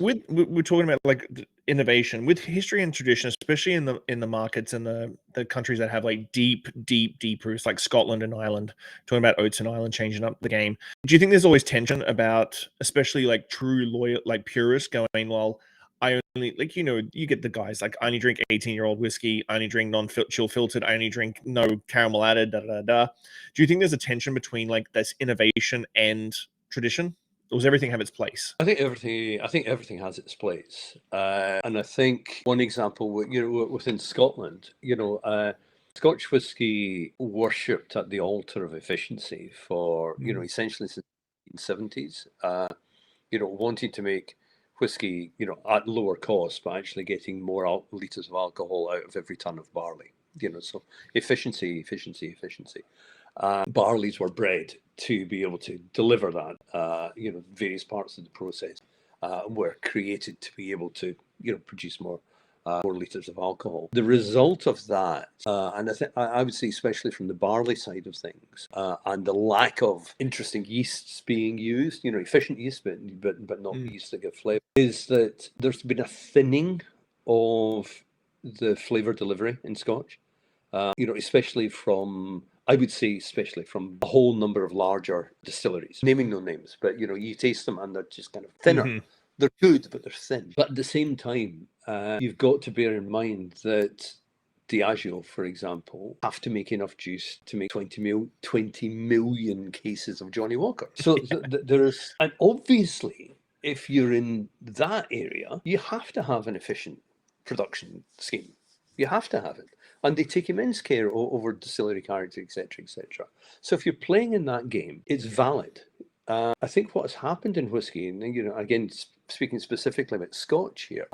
we're talking about like innovation with history and tradition, especially in the markets and the countries that have like deep roots, like Scotland and Ireland. Talking about oats and Ireland changing up the game. Do you think there's always tension about, especially like true loyal, like purists going, well, I only like you get the guys like I only drink 18-year-old whiskey, I only drink chill filtered, I only drink no caramel added, da da da. Do you think there's a tension between like this innovation and tradition? Or does everything have its place? I think everything has its place, and I think one example, within Scotland, Scotch whisky worshipped at the altar of efficiency for essentially since the 1970s. Wanting to make whiskey, at lower cost, but actually getting more liters of alcohol out of every ton of barley. So efficiency, efficiency, efficiency. Barleys were bred to be able to deliver that. Various parts of the process were created to be able to, produce more liters of alcohol. The result of that, and I would say, especially from the barley side of things, and the lack of interesting yeasts being used, efficient yeast, but not yeast that give flavour, is that there's been a thinning of the flavour delivery in Scotch. Especially from, I would say, especially from a whole number of larger distilleries, naming no names, but you taste them and they're just kind of thinner. Mhm. They're good, but they're thin. But at the same time, you've got to bear in mind that Diageo, for example, have to make enough juice to make 20 million cases of Johnny Walker. So there's, and obviously, if you're in that area, you have to have an efficient production scheme. You have to have it. And they take immense care over distillery character, etc., etc. So if you're playing in that game, it's valid. I think what has happened in whiskey, and again, speaking specifically about Scotch here,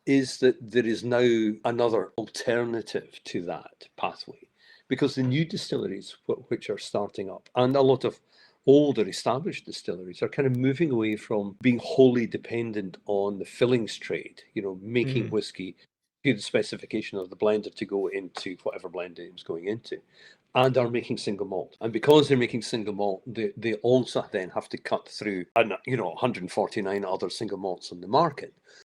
is that there is now another alternative to that pathway, because the new distilleries which are starting up, and a lot of older established distilleries, are kind of moving away from being wholly dependent on the fillings trade, making whiskey to the specification of the blender to go into whatever blend it was going into, and are making single malt. And because they're making single malt, they also then have to cut through 149 other single malts on the market.